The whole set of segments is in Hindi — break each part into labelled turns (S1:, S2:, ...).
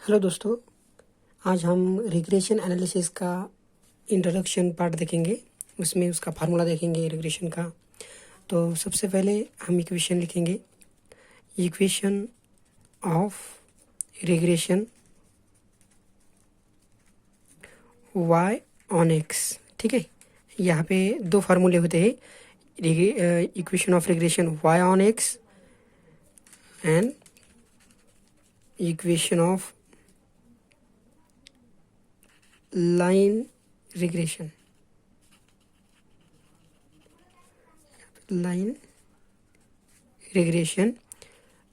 S1: हेलो दोस्तों, आज हम रिग्रेशन एनालिसिस का इंट्रोडक्शन पार्ट देखेंगे। उसमें उसका फार्मूला देखेंगे रिग्रेशन का। तो सबसे पहले हम इक्वेशन लिखेंगे। Equation of regression y on x। ठीक है, यहाँ पे दो फार्मूले होते हैं, equation of regression y on x and equation of line regression. Line regression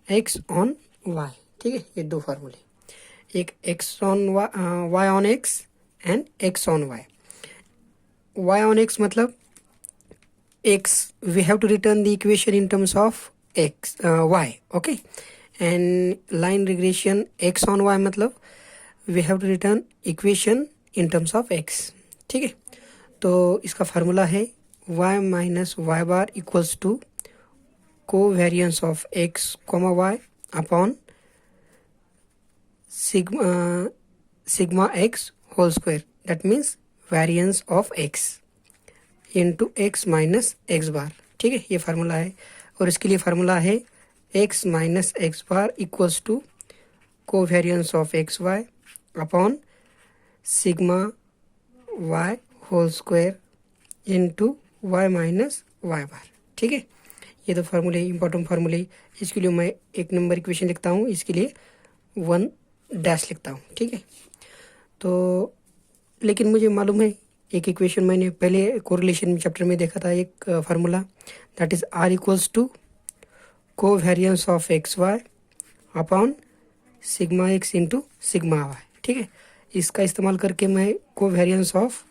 S1: x on y। ठीक है, ये दो फार्मूले, एक x on y on x and x on y। y on x मतलब x, we have to return the equation in terms of x y, okay, and line regression x on y मतलब we have to return equation in terms of x। ठीक है, तो इसका फार्मूला है y minus y bar equals to covariance of x comma y upon sigma x whole square, that means variance of x into x minus x bar. ठीक है, ये फार्मूला है। और इसके लिए फार्मूला है x minus x bar equals to covariance of x y upon sigma y whole square into y minus y bar. ठीक है, ये दो फार्मूले इंपॉर्टेंट फार्मूले। इसके लिए मैं एक नंबर इक्वेशन लिखता हूँ, इसके लिए 1 डैश लिखता हूँ। ठीक है, तो लेकिन मुझे मालूम है एक इक्वेशन मैंने पहले कोरिलेशन चैप्टर में देखा था, एक formula, that is r equals to covariance of x y upon sigma x into sigma y. ठीक है, इसका इस्तेमाल करके मैं कोवेरियंस ऑफ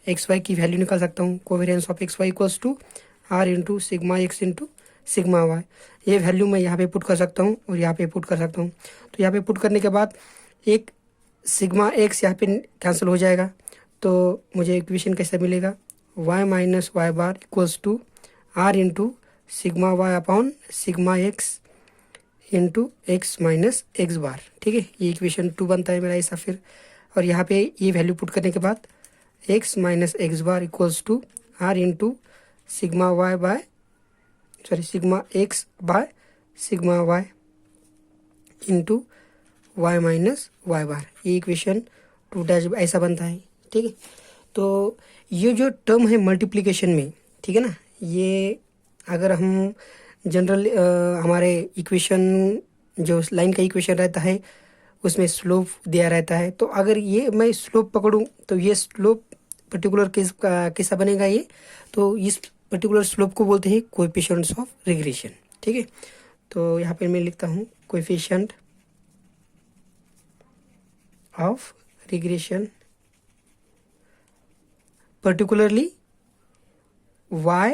S1: एक्स वाई की वैल्यू निकाल सकता हूँ। Covariance of x y equals to r into sigma x into sigma y. ये वैल्यू मैं यहाँ पे पुट कर सकता हूँ और यहाँ पे पुट कर सकता हूँ। तो यहाँ पे पुट करने के बाद एक सिग्मा एक्स यहाँ पे कैंसिल हो जाएगा, तो मुझे इक्वेशन कैसे मिलेगा, y minus y bar equals to r into sigma y upon sigma x into x minus x bar. ठीक है, ये इक्वेशन 2 बनता है मेरा ऐसा। फिर और यहाँ पे ये वैल्यू पुट करने के बाद x minus x bar equals to r into sigma y by sigma x by sigma y into y minus y bar. ये इक्वेशन 2 डैश ऐसा बनता है। ठीक है, तो ये जो टर्म है मल्टीप्लिकेशन में, ठीक है ना, ये अगर हम जनरल हमारे इक्वेशन जो लाइन का इक्वेशन रहता है उसमें स्लोप दिया रहता है, तो अगर ये मैं स्लोप पकड़ूं तो ये स्लोप पर्टिकुलर कैसा बनेगा ये, तो इस पर्टिकुलर स्लोप को बोलते हैं कोएफिशिएंट्स ऑफ रिग्रेशन। ठीक है, तो यहाँ पे मैं लिखता हूँ coefficient of regression particularly y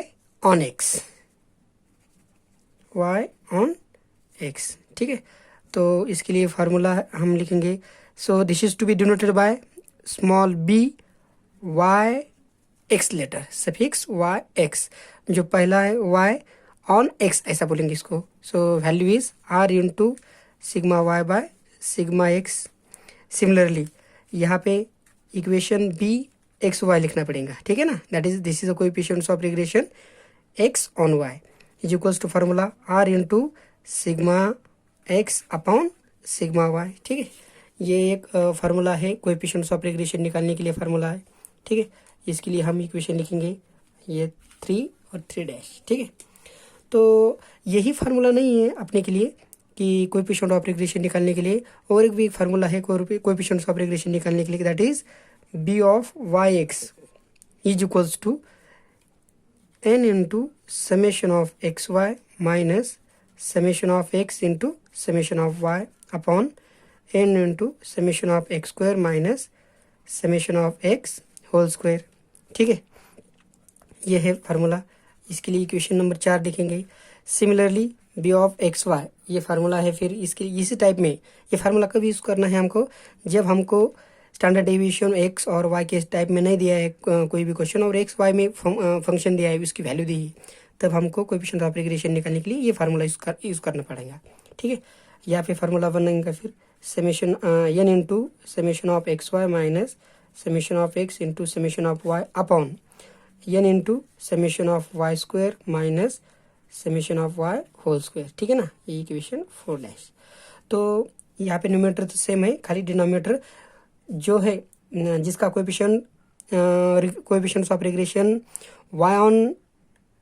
S1: on x, y on x। ठीक है, तो इसके लिए फार्मूला हम लिखेंगे, so this is to be denoted by small b y x letter suffix y x। जो पहला है y on x ऐसा बोलेंगे इसको। So value is r into sigma y by sigma x। Similarly यहाँ पे इक्वेशन b एक्स वाई लिखना पड़ेगा। ठीक है ना, that is this is the coefficients of regression x on y is equals to formula r into sigma x upon sigma y. ठीक है, ये एक फार्मूला है कोएफिशिएंट्स ऑफ रिग्रेशन निकालने के लिए फार्मूला है। ठीक है, इसके लिए हम इक्वेशन लिखेंगे ये 3 और 3 डैश। ठीक है, तो यही फार्मूला नहीं है अपने के लिए कि कोएफिशिएंट ऑफ रिग्रेशन निकालने के लिए, और एक भी फार्मूला है कोएफिशिएंट्स ऑफ रिग्रेशन निकालने के लिए, that is b of yx is equals to n into summation of xy minus summation of x into summation of y upon n into summation of x square minus summation of x whole square। ठीक है, ये है फार्मूला। इसके लिए इक्वेशन नंबर 4 लिखेंगे। सिमिलरली b of xy ये फार्मूला है। फिर इसके इसी टाइप में ये फार्मूला कब यूज़ करना है हमको, जब हमको स्टैंडर्ड डेविएशन एक्स और वाई के टाइप में नहीं दिया है कोई भी क्वेश्चन, और एक्स वाई में फंक्शन दिया है, उसकी वैल्यू दी है, तब हमको कोएफिशिएंट ऑफ रिग्रेशन निकालने के लिए ये फार्मूला यूज़ करना पड़ेगा। ठीक है, यहाँ पे फार्मूला बनेगा फिर summation n into summation of x y minus summation of x into summation of y upon n into summation of y square minus summation of y whole square, ठीक है ना। ये इक्वेशन 4 तो यहाँ पे न्यूमरेटर तो सेम है, खाली डिनोमिनेटर जो है जिसका coefficients of regression y on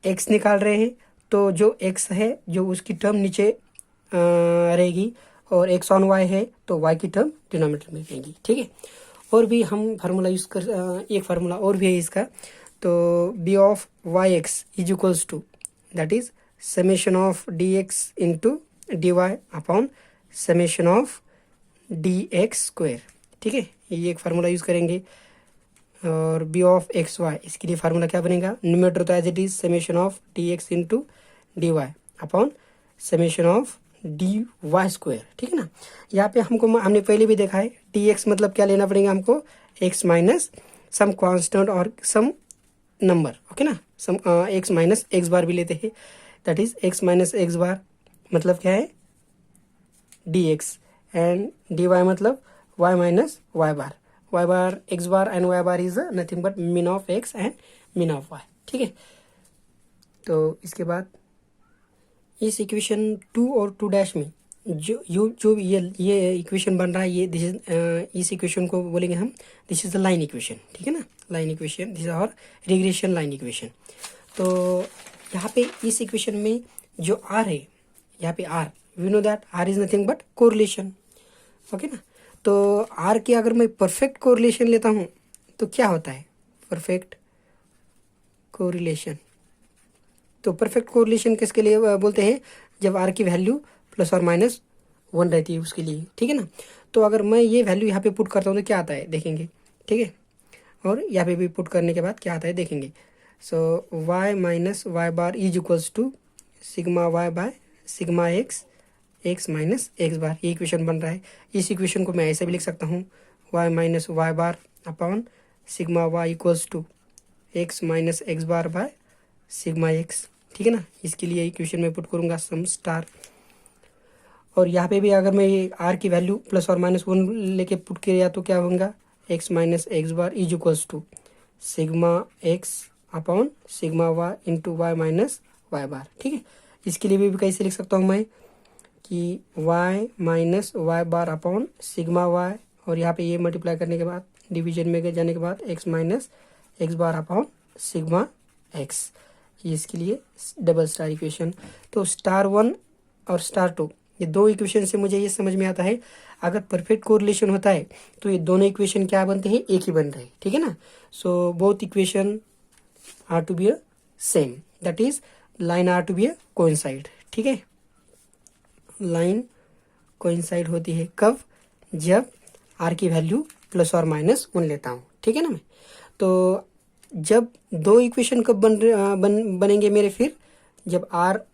S1: x निकाल रहे हैं, तो जो x है जो उसकी टर्म नीचे रहेगी और x ऑन y है तो y की टर्म डिनोमिनेटर में रहेगी, ठीक है। और भी हम फार्मूला यूज़ कर एक फार्मूला और भी है इसका, तो b of y x is equals to that is summation of d x into d y upon summation of d x square, ठीक है। ये एक फार्मूला यूज़ करेंगे। और b ऑफ एक्स वाई, इसके लिए फार्मूला क्या बनेगा, न्यूमरेटर तो as it is summation of d x into d y upon summation of d y square, ठीक है ना। यहाँ पे हमने पहले भी देखा है डी एक्स मतलब क्या लेना पड़ेगा हमको, एक्स माइनस सम कांस्टेंट और सम नंबर, ओके ना। Sum x minus x bar भी लेते हैं, that is x minus x bar मतलब क्या है d x, and d y मतलब y minus y bar x bar and y bar is nothing but mean of x and mean of y, ठीक है। तो इसके बाद इस इक्वेशन 2 और 2 में जो ये इक्वेशन बन रहा है, ये इस इक्वेशन को बोलेंगे हम this is the line equation, ठीक है ना। लाइन इक्वेशन दिस और रिग्रेशन लाइन इक्वेशन। तो यहाँ पे इस इक्वेशन में जो आर है, यहाँ पे r we know that r is nothing but correlation, okay ना। तो आर की अगर मैं परफेक्ट कोरिलेशन लेता हूँ तो क्या होता है, परफेक्ट कोरिलेशन। तो परफेक्ट कोरिलेशन किसके लिए बोलते हैं, जब आर की वैल्यू प्लस और माइनस 1 रहती है उसके लिए, ठीक है ना। तो अगर मैं ये वैल्यू यहाँ पे पुट करता हूँ तो क्या आता है देखेंगे, ठीक है। और यहाँ पे भी पुट करने के बाद क्या आता है देखेंगे। So y minus y bar is equals to sigma y by sigma x minus x bar, ये इक्वेशन बन रहा है। इस इक्वेशन को मैं ऐसे भी लिख सकता हूँ y minus y bar upon sigma y equals to x minus x bar by sigma x, ठीक है ना। इसके लिए इक्वेशन में पुट करूँगा सम स्टार। और यहाँ पे भी अगर मैं ये आर की वैल्यू प्लस और माइनस 1 लेके पुट किया तो क्या होगा, x minus x bar is equals to sigma x upon sigma y into y minus y bar, ठीक है। इसके लिए भी कैसे लिख सकता हूँ मैं कि y minus y bar upon sigma y, और यहाँ पे ये मल्टीप्लाई करने के बाद डिवीजन में जाने के बाद x माइनस एक्स बार अपॉन सिग्मा x, इसके लिए डबल स्टार इक्वेशन। तो स्टार 1 और स्टार 2 ये दो इक्वेशन से मुझे ये समझ में आता है, अगर परफेक्ट कोरिलेशन होता है तो ये दोनों इक्वेशन क्या बनते हैं, एक ही बन रहे हैं, ठीक है ना। So both equation are to be a same, that is line are to be a coincide, ठीक है। लाइन कोइंसाइड होती है कब, जब आर की वैल्यू प्लस और माइनस 1 लेता हूँ, ठीक है ना मैं। तो जब दो इक्वेशन कब बनेंगे मेरे, फिर जब आर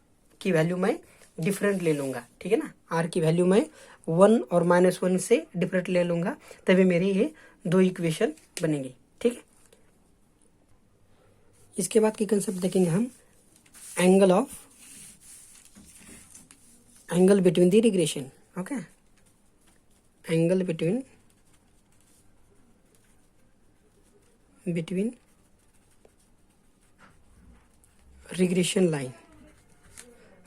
S1: की वैल्यू मैं डिफरेंट ले लूँगा, ठीक है ना। आर की वैल्यू मैं 1 और -1 से डिफरेंट ले लूँगा, तभी मेरी ये दो इक्वेशन बनेंगे, ठीक है। इसके बाद की कंसेप्ट देखेंगे हम angle between the regression, okay. Angle between regression line,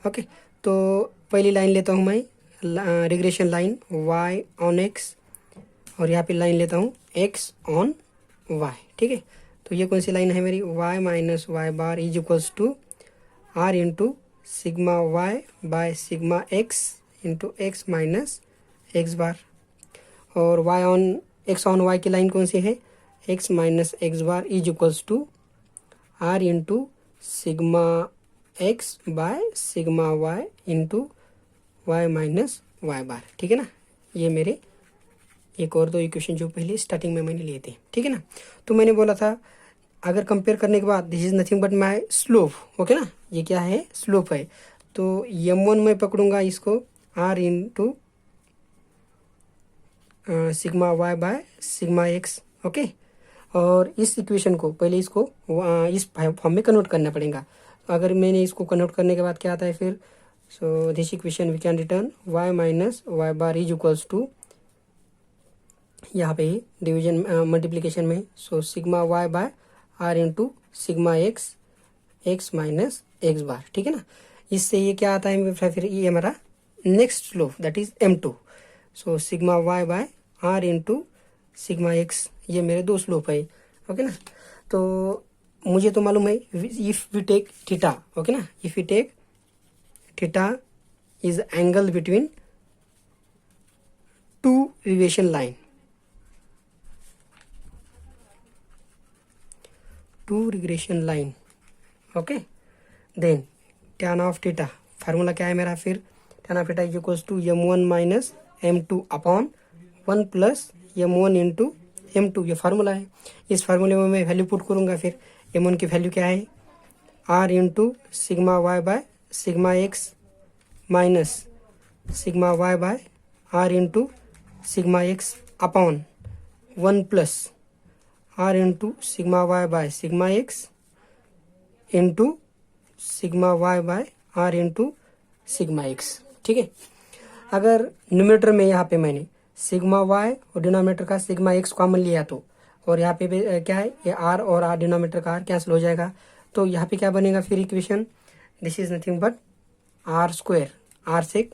S1: okay. तो पहली लाइन लेता हूँ मैं regression line y on x, और यहाँ पे लाइन लेता हूँ x ऑन y, ठीक है। तो ये कौन सी लाइन है मेरी, y minus y bar is equals to r into sigma y by sigma x into x minus x bar. और x ऑन y की लाइन कौन सी है, x minus x bar is equals to r into sigma x by sigma y into y minus y bar, ठीक है ना। ये मेरे एक और दो इक्वेशन जो पहले स्टार्टिंग में मैंने लिए थे, ठीक है ना। तो मैंने बोला था अगर कंपेयर करने के बाद this is nothing but my slope, okay ना। ये क्या है, स्लोप है। तो m1 मैं पकड़ूंगा इसको r into sigma y by sigma x, okay. और इस इक्वेशन को पहले इसको इस फॉर्म में कन्वर्ट करना पड़ेगा। अगर मैंने इसको कन्वर्ट करने के बाद क्या आता है फिर, so this equation we can return y minus y bar is equals to यहाँ पे डिवीजन मल्टीप्लिकेशन में, so sigma y by r into sigma x x minus x bar, ठीक है ना। इससे ये क्या आता है फिर ये हमारा next slope that is m2, so sigma y by r into sigma x, ये मेरे दो स्लोप है, ओके ना। तो मुझे तो मालूम है if we take theta, okay ना, if we take theta is angle between two relation line, two regression line, okay. Then tan of theta, formula क्या है मेरा फिर, tan of theta is equals to m1 minus m2 upon 1 plus m1 into m2, ये फार्मूला है। इस फार्मूले में मैं वैल्यू पुट करूंगा, फिर m1 की वैल्यू क्या है r into sigma y by sigma x minus sigma y by r into sigma x upon 1 plus r into sigma y by sigma x into sigma y by r into sigma x, ठीक है। अगर न्यूमरेटर में यहाँ पे मैंने सिग्मा वाई और डिनोमिनेटर का सिग्मा एक्स कॉमन लिया तो, और यहाँ पे क्या है ये आर और आर डिनोमिनेटर का आर कैंसिल हो जाएगा, तो यहाँ पे क्या बनेगा फिर equation, this is nothing but r square, r से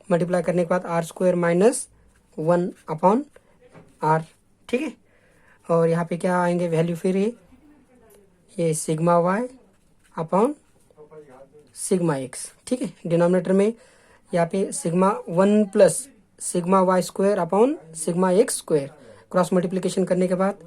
S1: मल्टीप्लाई करने के बाद r square minus 1 upon r, ठीक है। और यहाँ पे क्या आएंगे वैल्यू फिर ये sigma y upon sigma x, ठीक है। डिनोमिनेटर में यहाँ पे sigma 1 plus sigma y square upon sigma x square, cross multiplication करने के बाद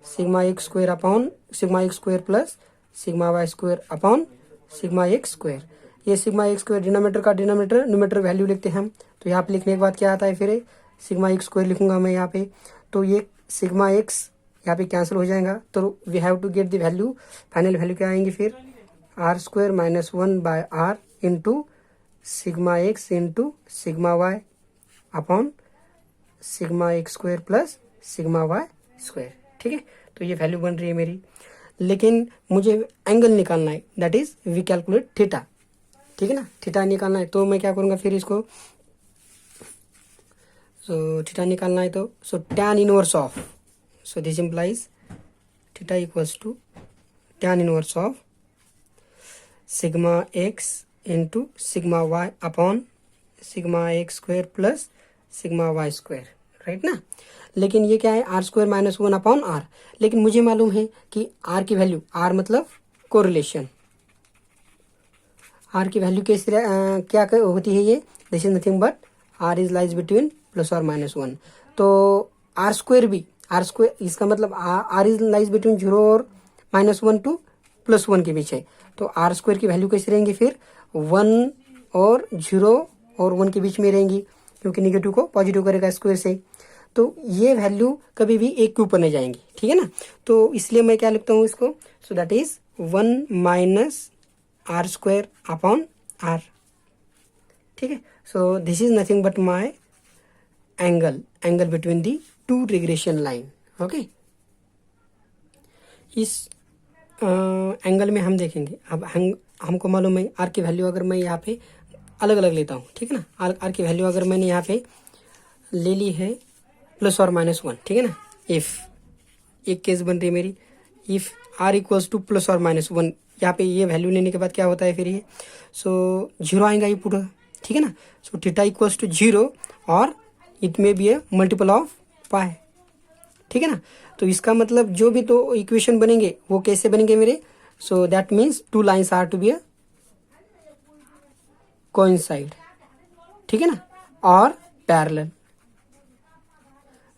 S1: sigma x square upon sigma x square plus sigma y square upon sigma x square. ये सिग्मा एक्स स्क्वायर डिनोमिनेटर का डिनोमिनेटर, न्यूमरेटर वैल्यू लिखते हैं हम, तो यहाँ पे लिखने के बाद क्या आता है फिर सिग्मा एक्स स्क्वायर लिखूंगा मैं यहाँ पे, तो ये सिग्मा एक्स यहाँ पे कैंसिल हो जाएगा, तो we have to get the value, final value क्या आएंगे फिर r square minus 1 by r into sigma x into sigma y upon sigma x square plus sigma y square, ठीक है। तो ये वैल्यू बन रही है मेरी, लेकिन मुझे एंगल निकालना है, that is we calculate theta, ठीक है ना। थीटा निकालना है तो मैं क्या करूँगा फिर इसको, सो थीटा निकालना है तो so tan inverse of, so this implies theta equals to tan inverse of sigma x into sigma y upon sigma x square plus sigma y square, right ना। लेकिन ये क्या है r square minus 1 upon r, लेकिन मुझे मालूम है कि आर की वैल्यू, आर मतलब कोरिलेशन, आर की वैल्यू कैसे क्या होती है ये, this is nothing but r is lies between plus और माइनस 1, तो आर स्क्वायर भी, आर स्क्वायर इसका मतलब आर इज लाइज बिटवीन 0 और माइनस 1 टू प्लस 1 के बीच है, तो आर स्क्वायर की वैल्यू कैसे रहेंगी फिर 1 और 0 और 1 के बीच में रहेंगी, क्योंकि निगेटिव को पॉजिटिव करेगा स्क्वायर से, तो ये वैल्यू कभी भी एक के ऊपर नहीं जाएंगी, ठीक है ना। तो इसलिए मैं क्या लिखता हूँ इसको, so that is 1 minus r square upon r, ठीक है। So this is nothing but my angle between the two regression line, okay. इस एंगल में हम देखेंगे, अब हमको मालूम है आर की वैल्यू अगर मैं यहाँ पे अलग अलग लेता हूँ, ठीक है ना, आर की वैल्यू अगर मैंने यहाँ पे ले ली है प्लस और माइनस 1, ठीक है ना, इफ एक केस बन रही है मेरी, if r equals to plus और माइनस 1, यहाँ पे ये वैल्यू लेने के बाद क्या होता है फिर ये, सो 0 आएगा ये पूरा, ठीक है ना। सो थीटा इक्वल्स टू 0 और it may be a multiple of pi, ठीक है ना। तो इसका मतलब जो भी तो इक्वेशन बनेंगे वो कैसे बनेंगे मेरे, so that means two lines are to be a coincide, ठीक है ना, और पैरेलल।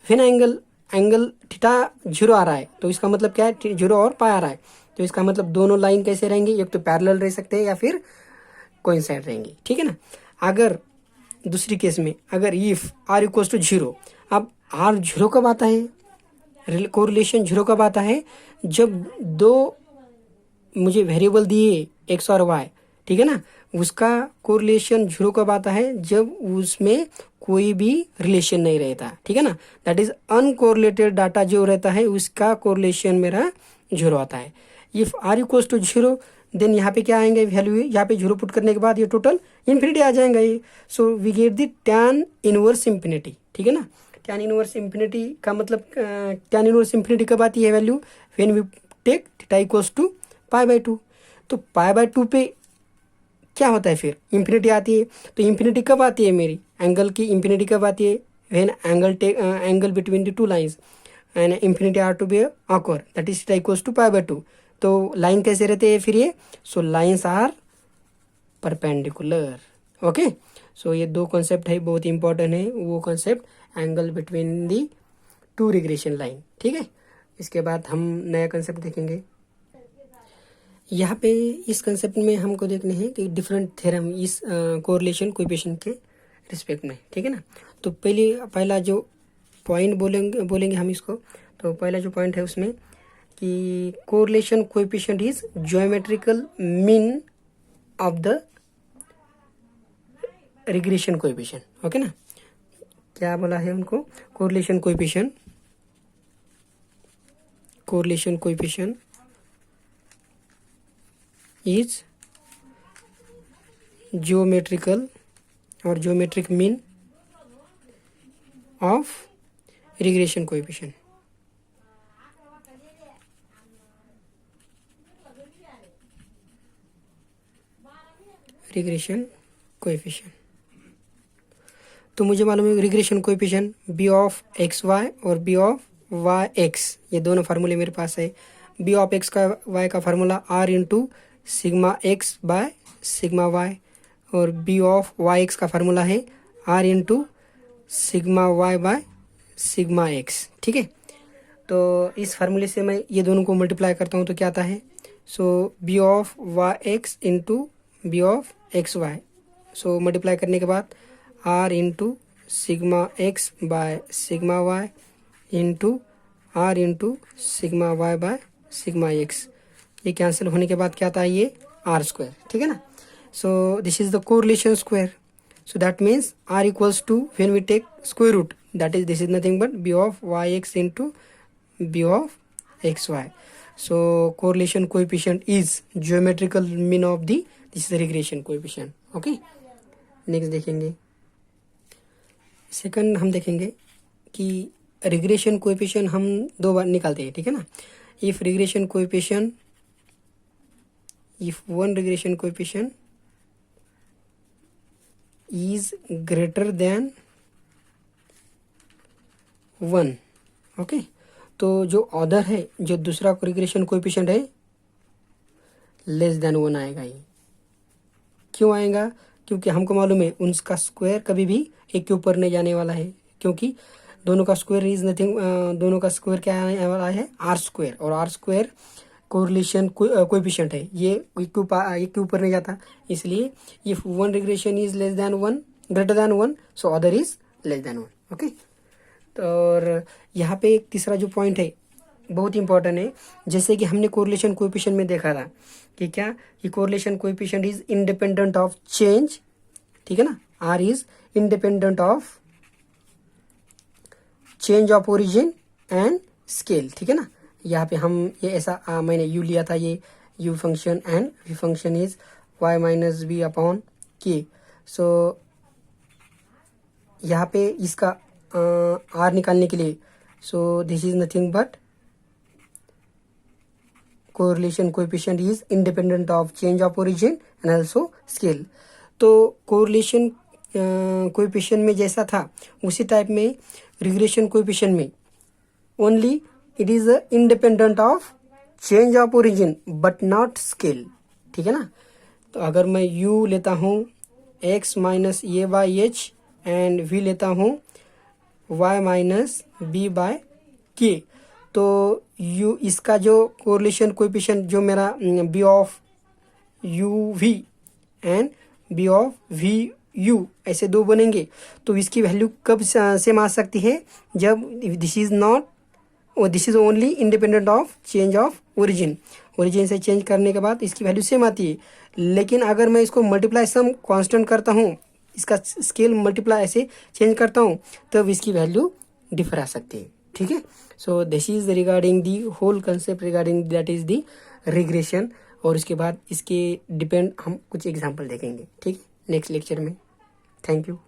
S1: फिर एंगल थीटा 0 आ रहा है, तो इसका मतलब क्या है 0 और पाई आ रहा है, तो इसका मतलब दोनों लाइन कैसे रहेंगे, एक तो पैरेलल रह सकते हैं या फिर कोइंसाइड रहेंगे, ठीक है ना। अगर दूसरी केस में अगर इफ आर इक्वल्स टू 0, अब आर 0 कब आता है, कोरिलेशन 0 कब आता है, जब दो मुझे वेरिएबल दिए एक्स और वाई, ठीक है ना, उसका कोरिलेशन 0 कब आता है, जब उसमें कोई भी रिलेशन नहीं रहता, ठीक है ना, दैट इज अनकोरिलेटेड डाटा जो रहता है उसका कोरिलेशन मेरा 0 आता है। If r equals to 0 then यहाँ पे क्या आएंगे वैल्यू, यहाँ पे 0 पुट करने के बाद ये टोटल इन्फिनिटी आ जाएगा ये, so we get the tan inverse infinity, ठीक है ना, tan इनवर्स इंफिनिटी का मतलब tan इनवर्स इंफिनिटी कब आती है value, when we take theta equals to π/2। तो π/2 पे क्या होता है फिर, इंफिनिटी आती है। तो इंफिनिटी कब आती है मेरी, एंगल की इंफिनिटी कब आती है, when angle between the two lines and infinity are to be occur, that is theta equals to π/2। तो लाइन कैसे रहते हैं फिर ये, so lines are perpendicular. Okay, so ये दो कॉन्सेप्ट है, बहुत इंपॉर्टेंट है वो concept, angle between the two regression line. ठीक है, इसके बाद हम नया कॉन्सेप्ट देखेंगे। यहाँ पे इस कंसेप्ट में हमको देखने हैं कि डिफरेंट थ्योरम इस कोरिलेशन कोएफिशिएंट के रिस्पेक्ट में। ठीक है ना, तो पहला जो पॉइंट बोलेंगे हम इसको। तो पहला जो पॉइंट है उसमें कि correlation coefficient is geometrical mean of the regression coefficient. Okay ना, क्या बोला है उनको, correlation coefficient is geometrical or geometric mean of regression coefficient। Regression coefficient, तो मुझे मालूम है regression coefficient b of x y और बी ऑफ वाई एक्स, ये दोनों फार्मूले मेरे पास है। बी ऑफ एक्स का वाई का formula r into sigma x by sigma y, और बी ऑफ वाई एक्स का फार्मूला है r into sigma y by sigma x. ठीक है, तो इस फार्मूले से मैं ये दोनों को मल्टीप्लाई करता हूँ तो क्या आता है, so b of y x into b of x y, so multiply करने के बाद r into sigma x by sigma y into r into sigma y by sigma x, ये कैंसिल होने के बाद क्या आता है, ये आर स्क्वायर। ठीक है ना, so this is the correlation square, so that means r equals to when we take square root, that is this is nothing but b of y x into b of x y. So correlation coefficient is geometrical mean of the this is regression coefficient. Okay, next देखेंगे, सेकंड हम देखेंगे कि रिग्रेशन कोएफिशिएंट हम दो बार निकालते हैं। ठीक है ना, if regression coefficient, if one regression coefficient is greater than 1, okay, तो जो अदर है, जो दूसरा रिग्रेशन कोएफिशिएंट है लेस देन 1 आएगा। ये क्यों आएगा, क्योंकि हमको मालूम है उनका स्क्वायर कभी भी एक के ऊपर नहीं जाने वाला है, क्योंकि दोनों का स्क्वायर इज नथिंग, दोनों का स्क्वायर क्या आने वाला है, आर स्क्वायर, और आर स्क्वायर कोरिलेशन कोएफिशिएंट है, ये एक के ऊपर नहीं जाता। इसलिए if one regression is less than 1, greater than 1, so other is less than 1। Okay, तो और यहाँ पे एक तीसरा जो पॉइंट है बहुत इंपॉर्टेंट है, जैसे कि हमने कोरिलेशन कोएफिशिएंट में देखा था कि क्या, कि correlation coefficient is independent of change. ठीक है ना, r is independent of change of origin and scale. ठीक है ना, यहाँ पे हम ये ऐसा मैंने यू लिया था, ये u function and v function is y minus b upon k. So यहाँ पे इसका आर निकालने के लिए, so this is nothing but correlation coefficient is independent of change of origin and also scale. तो कोरिलेशन कोएफिशिएंट में जैसा था उसी टाइप में रिग्रेशन कोएफिशिएंट में only it is independent of change of origin but not scale. ठीक है ना, तो अगर मैं u लेता हूँ x minus A by H and v लेता हूँ y माइनस बी बाय के, तो u इसका जो कोरिलेशन कोएफिशिएंट जो मेरा b of u v and b of v u ऐसे दो बनेंगे, तो इसकी वैल्यू कब सेम आ सकती है, जब दिस इज नॉट और this is only independent of change of origin. Origin से चेंज करने के बाद इसकी वैल्यू सेम आती है, लेकिन अगर मैं इसको मल्टीप्लाई सम कांस्टेंट करता हूँ, इसका स्केल मल्टीप्लाई ऐसे चेंज करता हूँ, तब इसकी वैल्यू डिफर आ सकती है। ठीक है, so this is regarding the whole concept regarding that is the regression, और उसके बाद इसके डिपेंड हम कुछ एग्जाम्पल देखेंगे। ठीक है, नेक्स्ट लेक्चर में। Thank you.